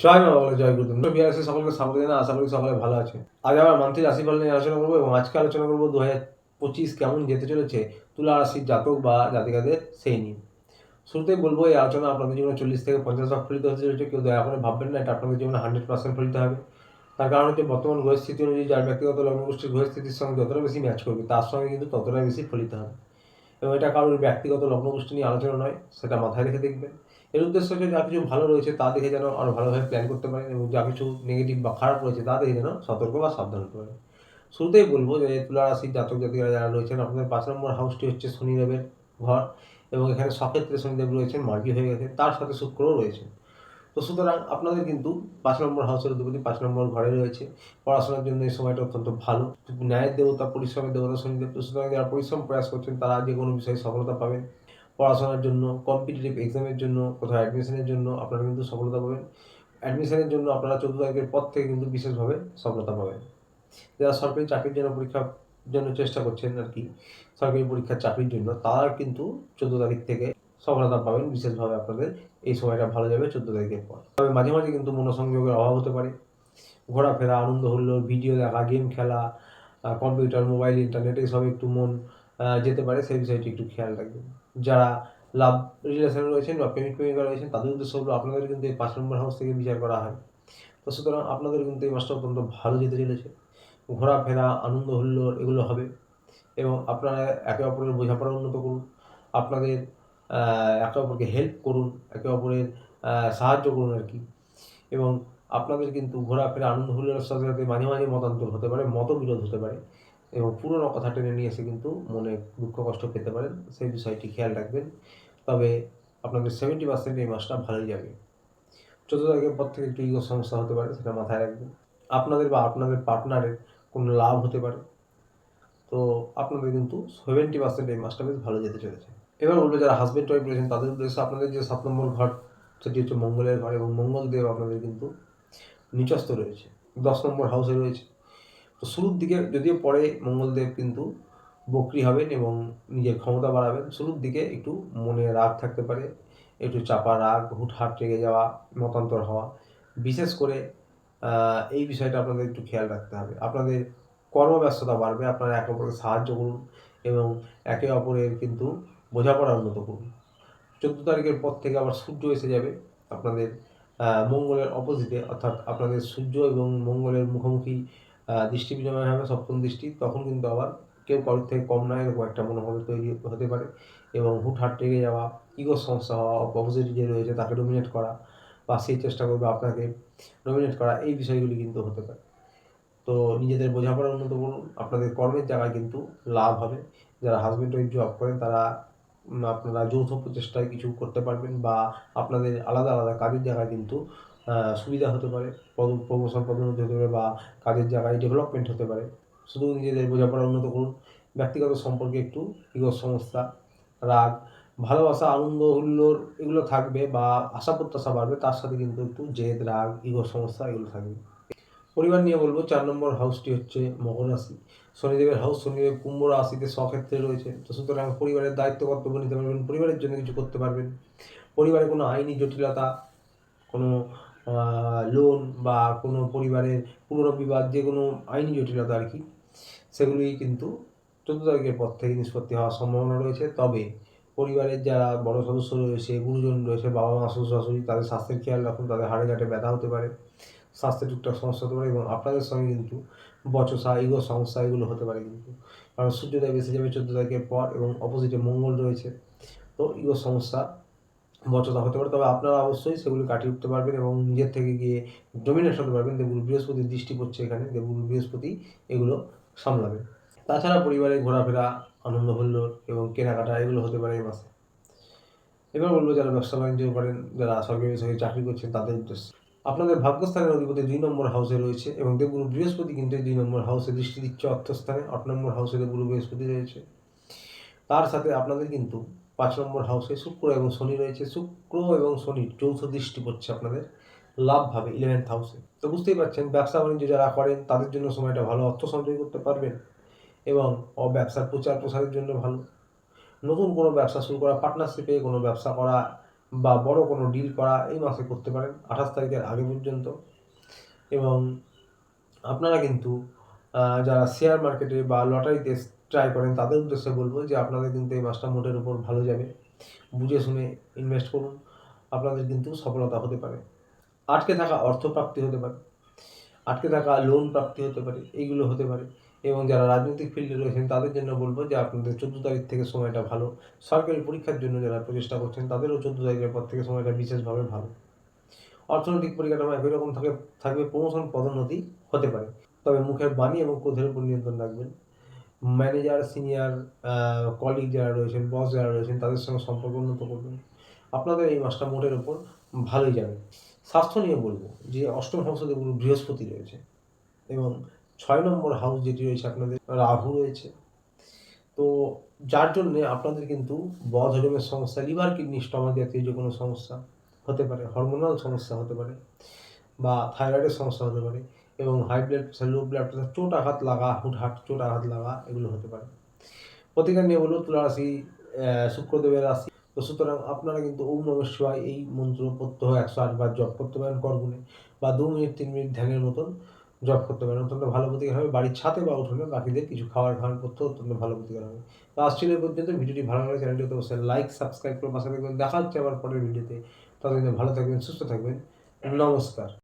জয় মা বাংলা, জয় গুরুদেব। বিয়াসে সকলকে স্বাগত জানাই। আশা করি সকলে ভালো আছেন। আজ আমরা মান্থলি রাশিফল নিয়ে আলোচনা করবো এবং আজকে আলোচনা করবো 2025 কেমন যেতে চলেছে তুলা রাশির জাতক বা জাতিকাদের সেই নিয়ে। শুরুতেই বলবো, এই আলোচনা আপনাদের জীবনে 40 থেকে 50 লাখ ফলিত হতে চলেছে। কেউ দয়া করে ভাববেন না এটা আপনাদের জীবনে 100% ফলিত হবে। তার কারণ হচ্ছে বর্তমান গ্রহস্থিতি অনুযায়ী যার ব্যক্তিগত লগ্নগোষ্ঠীর গ্রহস্থিতির সঙ্গে যতটা বেশি ম্যাচ করবে তার সঙ্গে কিন্তু ততটাই বেশি ফলিত হবে। এবং এটা কারোর ব্যক্তিগত লগ্নগোষ্ঠী নিয়ে আলোচনা নয়, সেটা মাথায় রেখে দেখবেন। এর উদ্দেশ্য হচ্ছে যা কিছু ভালো রয়েছে তা দেখে যেন আরও ভালোভাবে প্ল্যান করতে পারেন এবং যা কিছু নেগেটিভ বা খারাপ রয়েছে তা দেখে যেন সতর্ক বা সাবধান হতে পারেন। শুরুতেই বলবো যে তুলা রাশির জাতক জাতিকারা যারা রয়েছেন, আপনাদের 5 নম্বর হাউসটি হচ্ছে শনিদেবের ঘর এবং এখানে সক্ষেত্রে শনিদেব রয়েছেন, মার্গী হয়ে গেছে, তার সাথে শুক্রও রয়েছেন। তো সুতরাং আপনাদের কিন্তু 5 নম্বর হাউসের অধিপতি 5 নম্বর ঘরে রয়েছে। পড়াশোনার জন্য এই সময়টা অত্যন্ত ভালো। ন্যায়ের দেবতা, পরিশ্রমের দেবতা শনিদেব। তো সুতরাং যারা পরিশ্রম প্রয়াস করছেন তারা যে কোনো বিষয়ে সফলতা পাবেন। পড়াশোনার জন্য, কম্পিটিটিভ এক্সামের জন্য, কোথাও অ্যাডমিশনের জন্য আপনারা কিন্তু সফলতা পাবেন। অ্যাডমিশনের জন্য আপনারা 14 তারিখের পর থেকে কিন্তু বিশেষভাবে সফলতা পাবেন। যারা সরকারি চাকরির জন্য পরীক্ষার জন্য চেষ্টা করছেন আর কি, সরকারি পরীক্ষার চাকরির জন্য, তারা কিন্তু 14 তারিখ থেকে সফলতা পাবেন। বিশেষভাবে আপনাদের এই সময়টা ভালো যাবে 14 তারিখের পর। তবে মাঝে মাঝে কিন্তু মনোসংযোগের অভাব হতে পারে। ঘোরাফেরা, আনন্দ হুল্লোড়, ভিডিও দেখা, গেম খেলা, কম্পিউটার, মোবাইল, ইন্টারনেট এসবে একটু মন যেতে পারে, সেই বিষয়টি একটু খেয়াল রাখবেন। যারা লাভ রিলেশনে রয়েছেন বা প্রেমিকা রয়েছেন তাদের উদ্দেশ্য হলো আপনাদের কিন্তু এই 5 নম্বর হাউস থেকে বিচার করা হয়। তো সুতরাং আপনাদের কিন্তু এই মাসটা অত্যন্ত ভালো যেতে চলেছে। ঘোরাফেরা, আনন্দ হুল্লোড় এগুলো হবে এবং আপনারা একে অপরের বোঝাপড়া উন্নত করুন। আপনাদের একে অপরকে হেল্প করুন, একে অপরের সাহায্য করুন আর কি। এবং আপনাদের কিন্তু ঘোরাফেরা, আনন্দ হুল্লোড়ের সাথে সাথে মাঝে মাঝে মতান্তর হতে পারে, মতবিরোধ হতে পারে এবং পুরনো কথা টেনে নিয়ে এসে কিন্তু মনে দুঃখ কষ্ট পেতে পারেন। সেই বিষয়টি খেয়াল রাখবেন। তবে আপনাদের 70% এই মাসটা ভালোই যাবে। 14 তারিখের পর থেকে একটু ইগো সমস্যা হতে পারে, সেটা মাথায় রাখবেন। আপনাদের বা আপনাদের পার্টনারের কোনো লাভ হতে পারে। তো আপনাদের কিন্তু 70% এই মাসটা বেশ ভালো যেতে চলেছে। এবার বলবো যারা হাজব্যান্ড ওয়াইফ রয়েছেন তাদের উদ্দেশ্যে আপনাদের যে 7 নম্বর ঘর, সেটি হচ্ছে মঙ্গলের ঘর এবং মঙ্গলদেব আপনাদের কিন্তু নিচস্থ রয়েছে, 10 নম্বর হাউসে রয়েছে। তো শুরুর দিকে যদিও পরে মঙ্গলদেব কিন্তু বক্রি হবেন এবং নিজের ক্ষমতা বাড়াবেন, শুরুর দিকে একটু মনে রাগ থাকতে পারে, একটু চাপা রাগ, হুটহাট রেগে যাওয়া, মতান্তর হওয়া। বিশেষ করে এই বিষয়টা আপনাদের একটু খেয়াল রাখতে হবে। আপনাদের কর্মব্যস্ততা বাড়বে, আপনারা একে অপরকে সাহায্য করুন এবং একে অপরের কিন্তু বোঝাপড়া উন্নত করুন। 14 তারিখের পর থেকে আবার সূর্য এসে যাবে আপনাদের মঙ্গলের অপোজিটে, অর্থাৎ আপনাদের সূর্য এবং মঙ্গলের মুখোমুখি দৃষ্টি বিনিময় হবে, সপ্তম দৃষ্টি। তখন কিন্তু আবার কেউ কারোর থেকে কম নয় এরকম একটা মনোভাব তৈরি হতে পারে এবং হুটহাট রেগে যাওয়া, ইগোর সমস্যা হওয়া, অপোজিট যে রয়েছে তাকে ডমিনেট করা বা সেই চেষ্টা করবে আপনাকে ডমিনেট করা, এই বিষয়গুলি কিন্তু হতে পারে। তো নিজেদের বোঝাপড়া উন্নত করুন, আপনাদের কর্মের জায়গায় কিন্তু লাভ হবে। যারা হাজব্যান্ড ওয়াইফ জব করেন তারা আপনারা যৌথ প্রচেষ্টায় কিছু করতে পারবেন বা আপনাদের আলাদা আলাদা কাজের জায়গায় কিন্তু সুবিধা হতে পারে, প্রমোশন পদোন্নতি হতে পারে বা কাজের জায়গায় ডেভেলপমেন্ট হতে পারে। শুধু নিজেদের বোঝাপড়া উন্নত করুন। ব্যক্তিগত সম্পর্কে একটু ইগোর সমস্যা, রাগ, ভালোবাসা, আনন্দ হুল্লোড় এগুলো থাকবে বা আশা প্রত্যাশা বাড়বে, তার সাথে কিন্তু একটু জেদ, রাগ, ইগোর সমস্যা এগুলো থাকবে। পরিবার নিয়ে বলবো 4 নম্বর হাউসটি হচ্ছে মকর রাশি। শনিদেবের হাউস, শনিদেব কুম্ভ রাশিতে স্বক্ষেত্রে রয়েছে। তো সুতরাং পরিবারের দায়িত্ব কর্তব্য নিতে পারবেন, পরিবারের জন্য কিছু করতে পারবেন। পরিবারে কোনো আইনি জটিলতা, কোনো লোন বা কোনো পরিবারের পুনর্বিবাদ, যে কোনো আইনি জটিলতা আর কি, সেগুলি কিন্তু 14 তারিখের পর থেকে নিষ্পত্তি হওয়ার সম্ভাবনা রয়েছে। তবে পরিবারের যারা বড় সদস্য রয়েছে, গুরুজন রয়েছে, বাবা মা, শ্বশুর শাশুড়ি, তাদের স্বাস্থ্যের খেয়াল রাখুন। তাদের হাড়ে গাঁটে ব্যথা হতে পারে, স্বাস্থ্যের টুকটাক সমস্যা হতে পারে এবং আপনাদের সঙ্গে কিন্তু বচসা, ইগো সমস্যা এগুলো হতে পারে কিন্তু। কারণ সূর্যদেব এসে যাবে 14 তারিখের পর এবং অপোজিটে মঙ্গল রয়েছে। তো ইগো সমস্যা, বচসা হতে পারে। তবে আপনারা অবশ্যই সেগুলি কাটিয়ে উঠতে পারবেন এবং নিজের থেকে গিয়ে ডমিনেট হতে পারবেন। দেবগুরু বৃহস্পতির দৃষ্টি পড়ছে এখানে, দেবগুরু বৃহস্পতি এগুলো সামলাবে। তাছাড়া পরিবারে ঘোরাফেরা, আনন্দ হুল্লোড় এবং কেনাকাটা এগুলো হতে পারে এই মাসে। এবার বলবো যারা ব্যবসা বাণিজ্য করেন, যারা সরকারি বেসরকারি চাকরি করছেন তাদের উদ্দেশ্যে। আপনাদের ভাগ্যস্থানের অধিপতি 2 নম্বর হাউসে রয়েছে এবং দেবগুরু বৃহস্পতি কিন্তু 2 নম্বর হাউসে দৃষ্টি দিচ্ছে অর্থস্থানে। 8 নম্বর হাউসে দেবগুরু বৃহস্পতি রয়েছে। তার সাথে আপনাদের কিন্তু 5 নম্বর হাউসে শুক্র এবং শনি রয়েছে। শুক্র এবং শনির যৌথ দৃষ্টি পড়ছে আপনাদের লাভ ভাবে 11th হাউসে। তো বুঝতেই পারছেন ব্যবসা বাণিজ্য যারা করেন তাদের জন্য সময়টা ভালো, অর্থ সঞ্চয় করতে পারবেন এবং ব্যবসার প্রচার প্রসারের জন্য ভালো। নতুন কোনো ব্যবসা শুরু করা, পার্টনারশিপে কোনো ব্যবসা করা, বা বড় কোনো ডিল করা এই মাসে করতে পারেন 28 তারিখের আগে পর্যন্ত। এবং আপনারা কিন্তু যারা শেয়ার মার্কেটে বা লটারিতে ট্রাই করেন তাদের উদ্দেশ্যে বলবো যে আপনাদের কিন্তু এই মাসটা মোটের উপর ভালো যাবে। বুঝে শুনে ইনভেস্ট করুন, আপনাদের কিন্তু সফলতা হতে পারে। আটকে থাকা অর্থ প্রাপ্তি হতে পারে, আটকে থাকা লোন প্রাপ্তি হতে পারে, এইগুলো হতে পারে। এবং যারা রাজনৈতিক ফিল্ডে রয়েছেন তাদের জন্য বলবো যে আপনাদের 14 তারিখ থেকে সময়টা ভালো। সরকারি পরীক্ষার জন্য যারা প্রচেষ্টা করছেন তাদেরও 14 তারিখের পর থেকে সময়টা বিশেষভাবে ভালো। অর্থনৈতিক পরিকাঠামো একই রকম থাকবে, প্রমোশন পদোন্নতি হতে পারে। তবে মুখের বাণী এবং ক্রোধের উপর নিয়ন্ত্রণ রাখবেন। ম্যানেজার, সিনিয়র কলিগ যারা রয়েছেন, বস যারা রয়েছেন তাদের সঙ্গে সম্পর্ক উন্নত করবেন। আপনাদের এই মাসটা মোটের উপর ভালোই যাবে। স্বাস্থ্য নিয়ে বলবো যে অষ্টম হাউসে দেখুন বৃহস্পতি রয়েছে এবং 6 নম্বর হাউস যেটি রয়েছে আপনাদের রাহু রয়েছে। তো যার জন্যে আপনাদের কিন্তু বদহজমের সমস্যা, লিভার, কিডনি, স্টমাক জাতীয় যে কোনো সমস্যা হতে পারে, হরমোনাল সমস্যা হতে পারে বা থাইরয়েডের সমস্যা হতে পারে এবং high blood pressure, low blood pressure, চোট আঘাত লাগা, হুটহাট চোট আঘাত লাগা এগুলো হতে পারে। প্রতিকার নিয়ে বলবো তুলা রাশি শুক্রদেবের রাশি। তো সুতরাং আপনারা কিন্তু ওম নমঃ শিবায় এই মন্ত্র প্রত্যহ 108 বার জপ করতে পারেন করগুণে, বা 2 মিনিট 3 মিনিট ধ্যানের মতন জপ করতে পারেন। অত্যন্ত ভালো প্রতিকার হবে। বাড়ির ছাদে বা উঠোনে পাখিদের কিছু খাবার খাওয়ান করতে অত্যন্ত ভালো প্রতিকার হবে। তো আসছি এই পর্যন্ত। ভিডিওটি ভালো লাগলে চ্যানেলটিতে অবশ্যই লাইক, সাবস্ক্রাইব করে পাশে থাকবেন। দেখা হচ্ছে আবার পরের ভিডিওতে। ততদিনে ভালো থাকবেন, সুস্থ থাকবেন। নমস্কার।